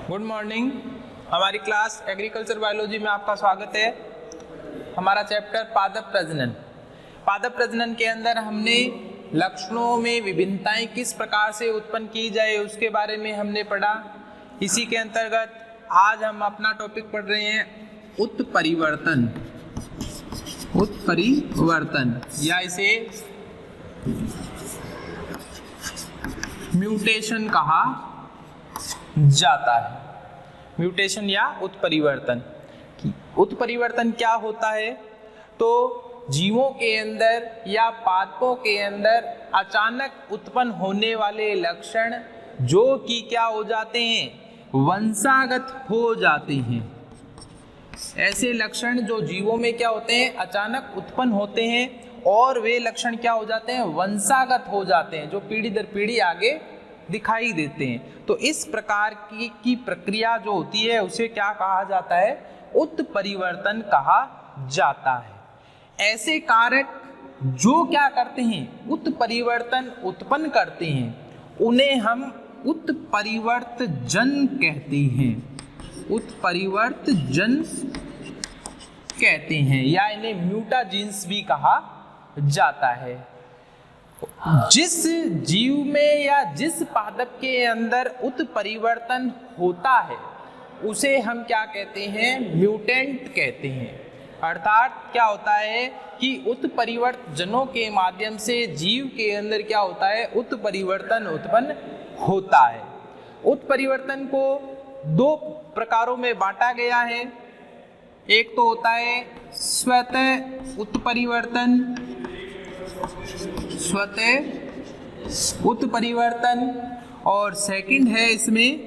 Good morning. हमारी class agriculture biology में आपका स्वागत है। हमारा चैप्टर पादप प्रजनन। पादप प्रजनन के अंदर हमने लक्षणों में विभिन्नताएं किस प्रकार से उत्पन्न की जाए उसके बारे में हमने पढ़ा। इसी के अंतर्गत आज हम अपना टॉपिक पढ़ रहे हैं उत्परिवर्तन। उत्परिवर्तन या इसे म्यूटेशन कहा जाता है। म्यूटेशन या उत्परिवर्तन। उत्परिवर्तन क्या होता है? तो जीवों के अंदर या पादपों के अंदर अचानक उत्पन्न होने वाले लक्षण जो कि क्या हो जाते हैं, वंशागत हो जाते हैं। ऐसे लक्षण जो जीवों में क्या होते हैं, अचानक उत्पन्न होते हैं और वे लक्षण क्या हो जाते हैं, वंशागत हो जाते हैं, जो पीढ़ी दर पीढ़ी आगे दिखाई देते हैं। तो इस प्रकार की प्रक्रिया जो होती है उसे क्या कहा जाता है, उत्परिवर्तन कहा जाता है। ऐसे कारक जो क्या करते हैं, उत्परिवर्तन उत्पन्न करते हैं, उन्हें हम उत्परिवर्तजन कहते हैं। उत्परिवर्तजन कहते हैं या इन्हें म्यूटाजीन्स भी कहा जाता है। जिस जीव में या जिस पादप के अंदर उत्परिवर्तन होता है उसे हम क्या कहते हैं, म्यूटेंट कहते हैं। अर्थात क्या होता है कि उत्परिवर्तजनों के माध्यम से जीव के अंदर क्या होता है, उत्परिवर्तन उत्पन्न होता है। उत्परिवर्तन को दो प्रकारों में बांटा गया है। एक तो होता है स्वतः उत्परिवर्तन, स्वतः उत्परिवर्तन, और सेकंड है इसमें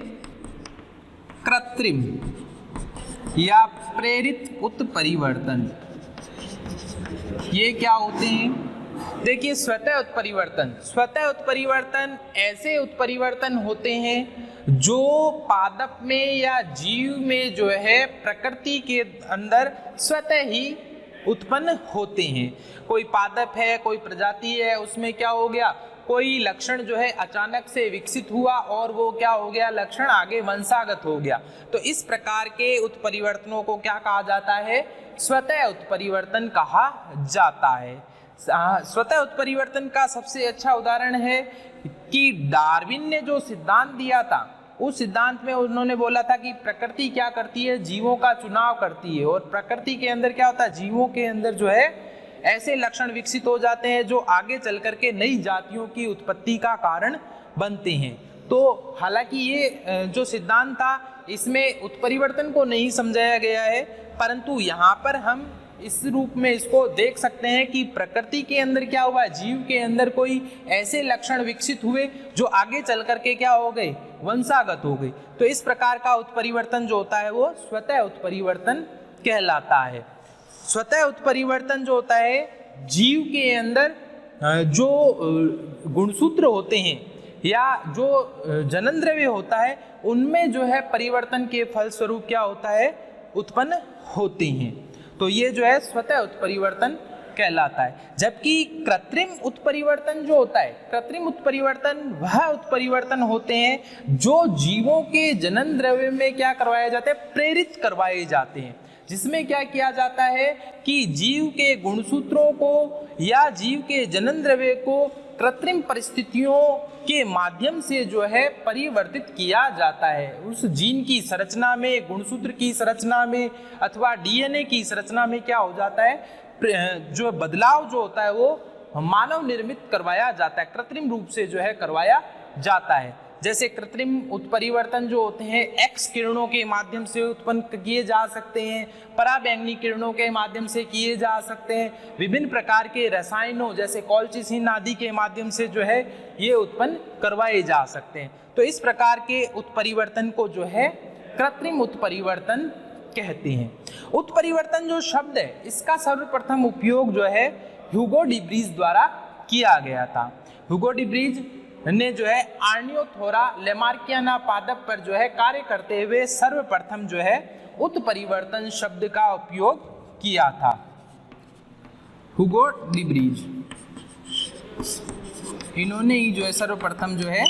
कृत्रिम या प्रेरित उत्परिवर्तन। ये क्या होते हैं? देखिए, स्वतः उत्परिवर्तन, स्वतः उत्परिवर्तन ऐसे उत्परिवर्तन होते हैं जो पादप में या जीव में जो है प्रकृति के अंदर स्वतः ही उत्पन्न होते हैं। कोई पादप है, कोई प्रजाति है, उसमें क्या हो गया, कोई लक्षण जो है अचानक से विकसित हुआ और वो क्या हो गया, लक्षण आगे वंशागत हो गया। तो इस प्रकार के उत्परिवर्तनों को क्या कहा जाता है, स्वतः उत्परिवर्तन कहा जाता है। स्वतः उत्परिवर्तन का सबसे अच्छा उदाहरण है कि डार्विन ने जो सिद्धांत दिया था, उस सिद्धांत में उन्होंने बोला था कि प्रकृति क्या करती है, जीवों का चुनाव करती है, और प्रकृति के अंदर क्या होता है, जीवों के अंदर जो है ऐसे लक्षण विकसित हो जाते हैं जो आगे चल करके नई जातियों की उत्पत्ति का कारण बनते हैं। तो हालांकि ये जो सिद्धांत था इसमें उत्परिवर्तन को नहीं समझाया गया है, परंतु यहाँ पर हम इस रूप में इसको देख सकते हैं कि प्रकृति के अंदर क्या हुआ, जीव के अंदर कोई ऐसे लक्षण विकसित हुए जो आगे चल करके क्या हो गए, वंशागत हो गए। तो इस प्रकार का उत्परिवर्तन जो होता है वो स्वतः उत्परिवर्तन कहलाता है। स्वतः उत्परिवर्तन जो होता है, जीव के अंदर जो गुणसूत्र होते हैं या जो जननद्रव्य होता है उनमें जो है परिवर्तन के फलस्वरूप क्या होता है, उत्पन्न होते हैं। तो ये जो है स्वतः उत्परिवर्तन कहलाता है। जबकि कृत्रिम उत्परिवर्तन जो होता है, कृत्रिम उत्परिवर्तन वह उत्परिवर्तन होते हैं जो जीवों के जनन द्रव्य में क्या करवाए जाते हैं, प्रेरित करवाए जाते हैं। जिसमें क्या किया जाता है कि जीव के गुणसूत्रों को या जीव के जनन द्रव्य को कृत्रिम परिस्थितियों के माध्यम से जो है परिवर्तित किया जाता है। उस जीन की संरचना में, गुणसूत्र की संरचना में अथवा डीएनए की संरचना में क्या हो जाता है, जो बदलाव जो होता है वो मानव निर्मित करवाया जाता है, कृत्रिम रूप से जो है करवाया जाता है। जैसे कृत्रिम उत्परिवर्तन जो होते हैं एक्स किरणों के माध्यम से उत्पन्न किए जा सकते हैं, पराबैंगनी किरणों के माध्यम से किए जा सकते हैं, विभिन्न प्रकार के रसायनों जैसे कॉल्चिसिन आदि के माध्यम से जो है ये उत्पन्न करवाए जा सकते हैं। तो इस प्रकार के उत्परिवर्तन को जो है कृत्रिम उत्परिवर्तन कहते हैं। उत्परिवर्तन जो शब्द है इसका सर्वप्रथम उपयोग जो है ह्यूगो डिब्रीज द्वारा किया गया था। ह्यूगो डिब्रीज ने जो है आर्नियोथोरा लेमार्कियाना पादप पर जो है कार्य करते हुए सर्वप्रथम जो है उत्परिवर्तन शब्द का उपयोग किया था। ह्यूगो डिब्रीज, इन्होंने ही जो है सर्वप्रथम जो है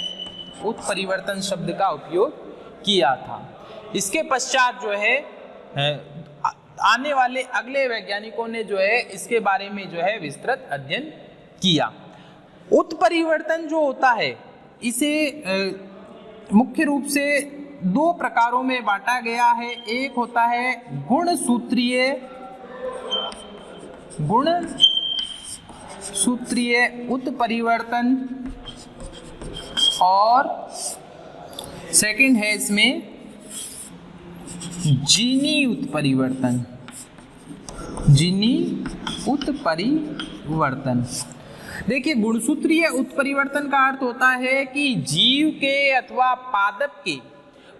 उत्परिवर्तन शब्द का उपयोग किया था। इसके पश्चात जो है आने वाले अगले वैज्ञानिकों ने जो है इसके बारे में जो है विस्तृत अध्ययन किया। उत्परिवर्तन जो होता है इसे मुख्य रूप से दो प्रकारों में बांटा गया है। एक होता है गुणसूत्रीय उत्परिवर्तन और सेकंड है इसमें जीनी उत्परिवर्तन। देखिए, गुणसूत्रीय उत्परिवर्तन का अर्थ होता है कि जीव के अथवा पादप के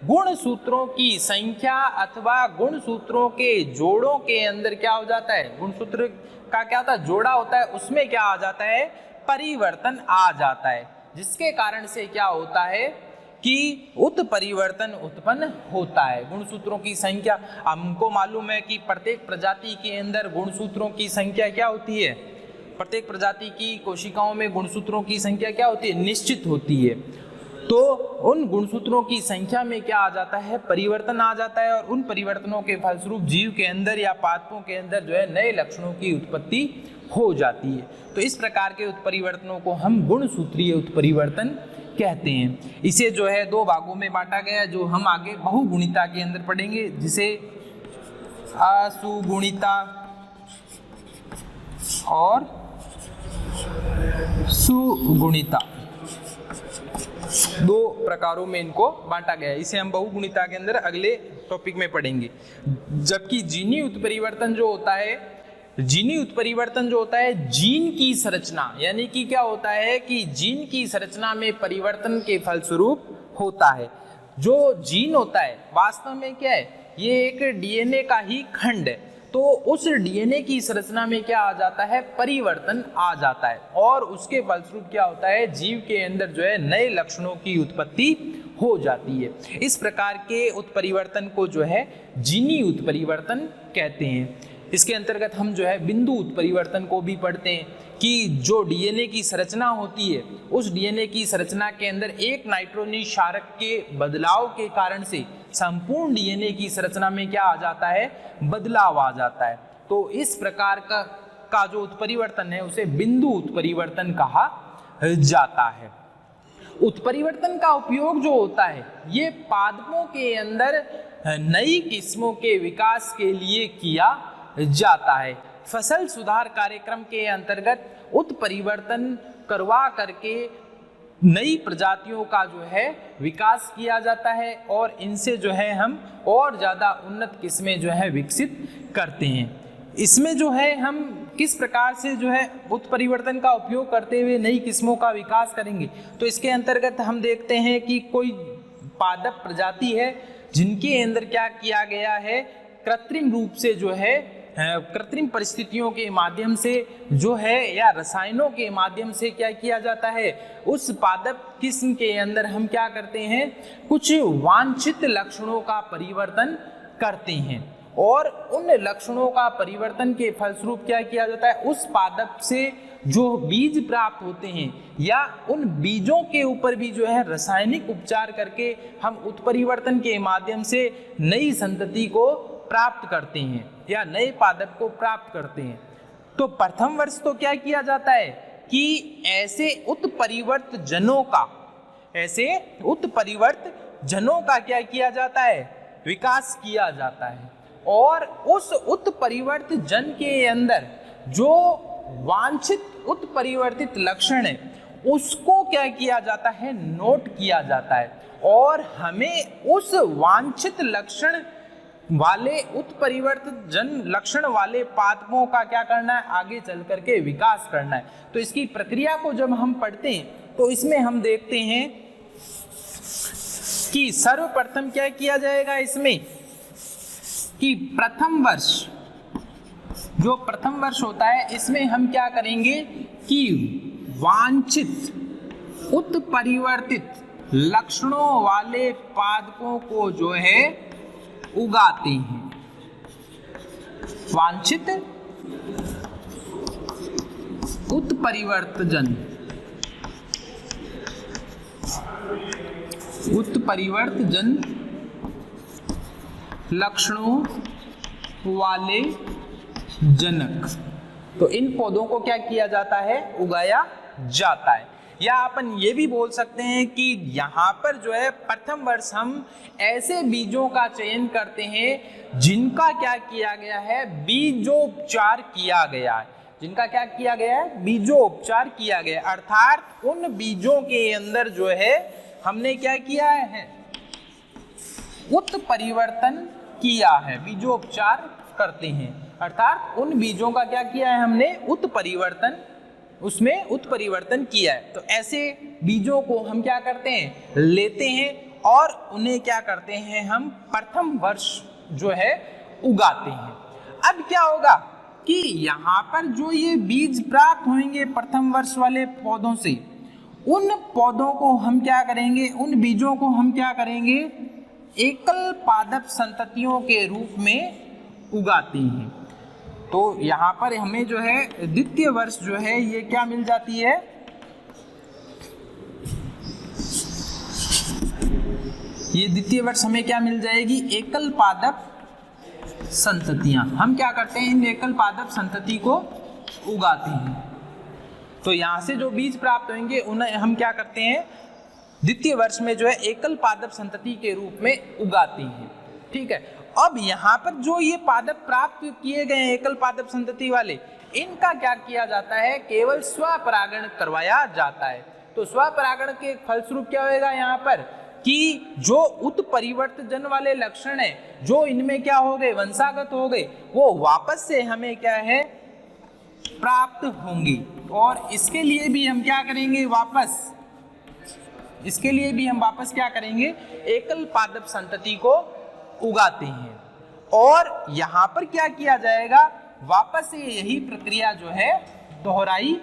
गुणसूत्रों की संख्या अथवा गुणसूत्रों के जोड़ों के अंदर क्या हो जाता है, गुणसूत्र का क्या होता है, जोड़ा होता है, उसमें क्या आ जाता है, परिवर्तन आ जाता है, जिसके कारण से क्या होता है कि उत्परिवर्तन उत्पन्न होता है। गुणसूत्रों की संख्या, हमको मालूम है कि प्रत्येक प्रजाति के अंदर गुणसूत्रों की संख्या क्या होती है, प्रत्येक प्रजाति की कोशिकाओं में गुणसूत्रों की संख्या क्या होती है, निश्चित होती है। तो उन गुणसूत्रों की संख्या में क्या आ जाता है, परिवर्तन आ जाता है, और उन परिवर्तनों के फलस्वरूप जीव के अंदर या पादपों के अंदर जो है नए लक्षणों की उत्पत्ति हो जाती है। तो इस प्रकार के उत्परिवर्तनों को हम गुणसूत्रीय उत्परिवर्तन कहते हैं। इसे जो है दो भागों में बांटा गया, जो हम आगे बहुगुणिता के अंदर पढ़ेंगे, जिसे असुगुणिता और सुगुणिता, दो प्रकारों में इनको बांटा गया है। इसे हम बहुगुणिता के अंदर अगले टॉपिक में पढ़ेंगे। जबकि जीनी उत्परिवर्तन जो होता है, जीन की संरचना, यानी कि क्या होता है कि जीन की संरचना में परिवर्तन के फलस्वरूप होता है। जो जीन होता है वास्तव में क्या है, ये एक डीएनए का ही खंड है। तो उस डीएनए की संरचना में क्या आ जाता है, परिवर्तन आ जाता है, और उसके फलस्वरूप क्या होता है, जीव के अंदर जो है नए लक्षणों की उत्पत्ति हो जाती है। इस प्रकार के उत्परिवर्तन को जो है जीनी उत्परिवर्तन कहते हैं। इसके अंतर्गत हम जो है बिंदु उत्परिवर्तन को भी पढ़ते हैं कि जो डीएनए की संरचना होती है, उस डीएनए की संरचना के अंदर एक नाइट्रोजन क्षारक के बदलाव के कारण से संपूर्ण डीएनए की संरचना में क्या आ जाता है, बदलाव आ जाता है। तो इस प्रकार का जो उत्परिवर्तन है उसे बिंदु उत्परिवर्तन कहा जाता है। उत्परिवर्तन का उपयोग जो होता है ये पादपों के अंदर नई किस्मों के विकास के लिए किया जाता है। फसल सुधार कार्यक्रम के अंतर्गत उत्परिवर्तन करवा करके नई प्रजातियों का जो है विकास किया जाता है, और इनसे जो है हम और ज़्यादा उन्नत किस्में जो है विकसित करते हैं। इसमें जो है हम किस प्रकार से जो है उत्परिवर्तन का उपयोग करते हुए नई किस्मों का विकास करेंगे, तो इसके अंतर्गत हम देखते हैं कि कोई पादप प्रजाति है जिनके अंदर क्या किया गया है, कृत्रिम रूप से जो है कृत्रिम परिस्थितियों के माध्यम से जो है या रसायनों के माध्यम से क्या किया जाता है, उस पादप किस्म के अंदर हम क्या करते हैं, कुछ वांछित लक्षणों का परिवर्तन करते हैं, और उन लक्षणों का परिवर्तन के फलस्वरूप क्या किया जाता है, उस पादप से जो बीज प्राप्त होते हैं या उन बीजों के ऊपर भी जो है रासायनिक उपचार करके हम उत्परिवर्तन के माध्यम से नई संतति को प्राप्त करते हैं या नए पादप को प्राप्त करते हैं। तो प्रथम वर्ष तो क्या किया जाता है कि ऐसे उत्परिवर्त जनों का क्या किया जाता है, विकास किया जाता है, और उस उत्परिवर्त जन के अंदर जो वांछित उत्परिवर्तित लक्षण है उसको क्या किया जाता है, नोट किया जाता है, और हमें उस वांछित लक्षण वाले उत्परिवर्तित जन लक्षण वाले पादपों का क्या करना है, आगे चल करके विकास करना है। तो इसकी प्रक्रिया को जब हम पढ़ते हैं तो इसमें हम देखते हैं कि सर्वप्रथम क्या किया जाएगा इसमें, कि प्रथम वर्ष होता है, इसमें हम क्या करेंगे कि वांछित उत्परिवर्तित लक्षणों वाले पादपों को जो है उगाते हैं। वांछित उत्परिवर्तजन लक्षणों वाले जनक, तो इन पौधों को क्या किया जाता है, उगाया जाता है। या अपन ये भी बोल सकते हैं कि यहाँ पर जो है प्रथम वर्ष हम ऐसे बीजों का चयन करते हैं जिनका क्या किया गया है, बीजोपचार किया गया है। जिनका क्या किया गया है, बीजोपचार किया गया, अर्थात उन बीजों के अंदर जो है हमने क्या किया है, उत्परिवर्तन किया है। बीजोपचार करते हैं अर्थात उन बीजों का क्या किया है हमने, उत्परिवर्तन, उसमें उत्परिवर्तन किया है। तो ऐसे बीजों को हम क्या करते हैं, लेते हैं और उन्हें क्या करते हैं, हम प्रथम वर्ष जो है उगाते हैं। अब क्या होगा कि यहाँ पर जो ये बीज प्राप्त होंगे प्रथम वर्ष वाले पौधों से, उन पौधों को हम क्या करेंगे, उन बीजों को हम क्या करेंगे, एकल पादप संततियों के रूप में उगाते हैं। तो यहाँ पर हमें जो है द्वितीय वर्ष जो है ये क्या मिल जाती है, ये द्वितीय वर्ष हमें क्या मिल जाएगी, एकल पादप संततियां। हम क्या करते हैं, इन एकल पादप संतति को उगाते हैं। तो यहाँ से जो बीज प्राप्त होंगे उन्हें हम क्या करते हैं, द्वितीय वर्ष में जो है एकल पादप संतति के रूप में उगाते हैं। ठीक है। अब यहाँ पर जो ये पादप प्राप्त किए गए हैं एकल पादप संतति वाले, इनका क्या किया जाता है, केवल स्वपरागण करवाया जाता है। तो स्वपरागण के फलस्वरूप क्या होगा यहाँ पर कि जो उत्परिवर्तन वाले लक्षण है जो इनमें क्या हो गए, वंशागत हो गए, वो वापस से हमें क्या है, प्राप्त होंगे। और इसके लिए भी हम क्या करेंगे, वापस इसके लिए भी हम वापस क्या करेंगे, एकल पादप संतति को उगाते हैं। और यहाँ पर क्या किया जाएगा, वापस से यही प्रक्रिया जो है दोहराई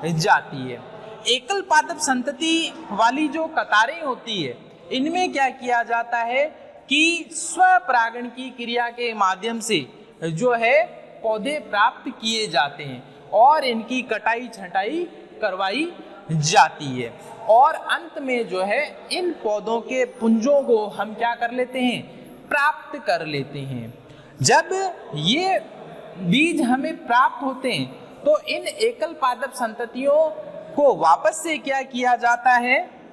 जाती है। एकल पादप संतति वाली जो कतारें होती है, इनमें क्या किया जाता है कि स्वपरागण की क्रिया के माध्यम से जो है पौधे प्राप्त किए जाते हैं और इनकी कटाई छटाई करवाई जाती है। और अंत में जो है इन पौधों के पुंजों को हम क्या कर लेते हैं, प्राप्त कर लेते हैं। जब ये बीज हमें प्राप्त होते हैं तो इन एकल पादप संततियों को वापस से क्या किया जाता है,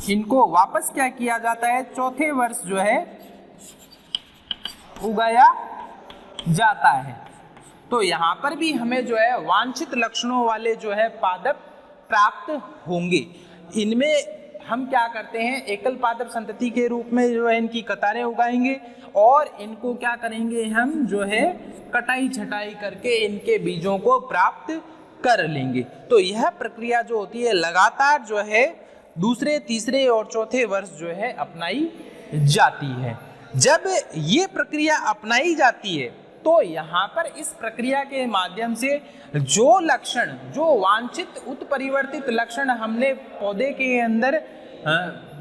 इनको वापस क्या किया जाता है, चौथे वर्ष जो है उगाया जाता है। तो यहाँ पर भी हमें जो है वांछित लक्षणों वाले जो है पादप प्राप्त होंगे। इनमें हम क्या करते हैं, एकल पादप संतति के रूप में जो है इनकी कतारें उगाएंगे और इनको क्या करेंगे, हम जो है कटाई छटाई करके इनके बीजों को प्राप्त कर लेंगे। तो यह प्रक्रिया जो होती है लगातार जो है दूसरे, तीसरे और चौथे वर्ष जो है अपनाई जाती है। जब ये प्रक्रिया अपनाई जाती है तो यहाँ पर इस प्रक्रिया के माध्यम से जो लक्षण, जो वांछित उत्परिवर्तित लक्षण हमने पौधे के अंदर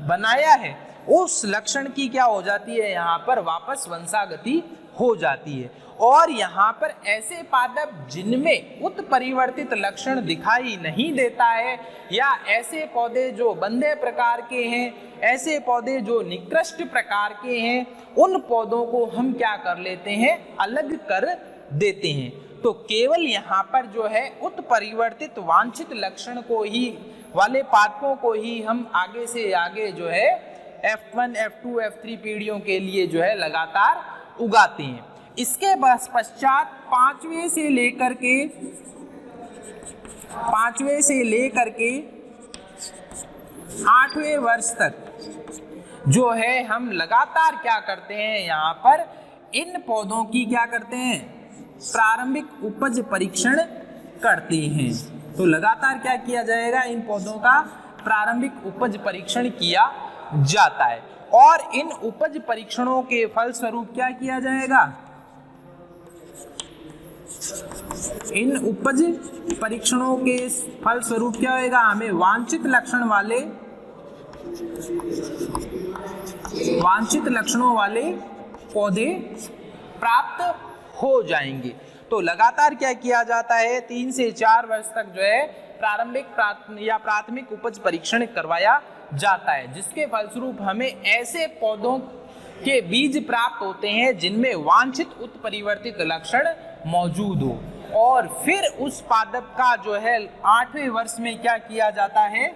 बनाया है, उस लक्षण की क्या हो जाती है, यहाँ पर वापस वंशागति हो जाती है। और यहाँ पर ऐसे पादप जिनमें उत्परिवर्तित लक्षण दिखाई नहीं देता है, या ऐसे पौधे जो बंधे प्रकार के हैं, ऐसे पौधे जो निकृष्ट प्रकार के हैं, उन पौधों को हम क्या कर लेते हैं, अलग कर देते हैं। तो केवल यहाँ पर जो है उत्परिवर्तित वांछित लक्षण को ही वाले पादपों को ही हम आगे से आगे जो है F1, F2, F3 पीढ़ियों के लिए जो है लगातार उगाते हैं। इसके पश्चात पांचवें से लेकर के 8वें वर्ष तक जो है हम लगातार क्या करते हैं, यहाँ पर इन पौधों की क्या करते हैं, प्रारंभिक उपज परीक्षण करते हैं। तो लगातार क्या किया जाएगा, इन पौधों का प्रारंभिक उपज परीक्षण किया जाता है। और इन उपज परीक्षणों के फलस्वरूप क्या किया जाएगा, इन उपज परीक्षणों के फलस्वरूप क्या होगा, हमें वांछित लक्षणों वाले पौधे प्राप्त हो जाएंगे। तो लगातार क्या किया जाता है, 3 से 4 वर्ष तक जो है प्रारंभिक या प्राथमिक उपज परीक्षण करवाया जाता है, जिसके फलस्वरूप हमें ऐसे पौधों के बीज प्राप्त होते हैं जिनमें वांछित उत्परिवर्तित लक्षण मौजूद हो। और फिर उस पादप का जो है 8वें वर्ष में क्या किया जाता है,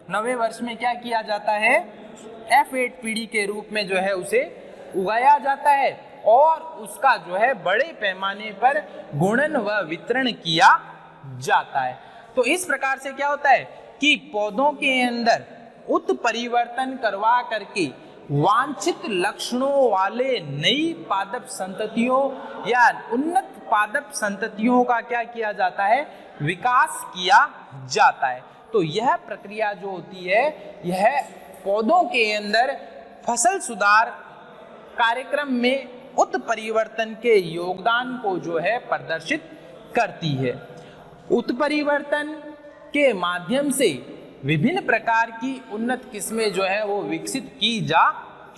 9वें वर्ष में क्या किया जाता है, F8 पीढ़ी के रूप में जो है उसे उगाया जाता है और उसका जो है बड़े पैमाने पर गुणन व वितरण किया जाता है। तो इस प्रकार से क्या होता है कि पौधों के अंदर उत्परिवर्तन करवा करके वांछित लक्षणों वाले नई पादप संततियों या उन्नत पादप संततियों का क्या किया जाता है, विकास किया जाता है। तो यह प्रक्रिया जो होती है यह पौधों के अंदर फसल सुधार कार्यक्रम में उत्परिवर्तन के योगदान को जो है प्रदर्शित करती है। उत्परिवर्तन के माध्यम से विभिन्न प्रकार की उन्नत किस्में जो है वो विकसित की जा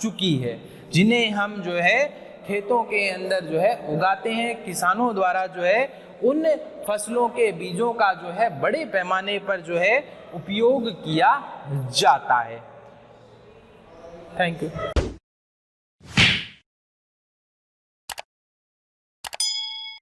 चुकी है, जिन्हें हम जो है खेतों के अंदर जो है उगाते हैं। किसानों द्वारा जो है उन फसलों के बीजों का जो है बड़े पैमाने पर जो है उपयोग किया जाता है। Thank you.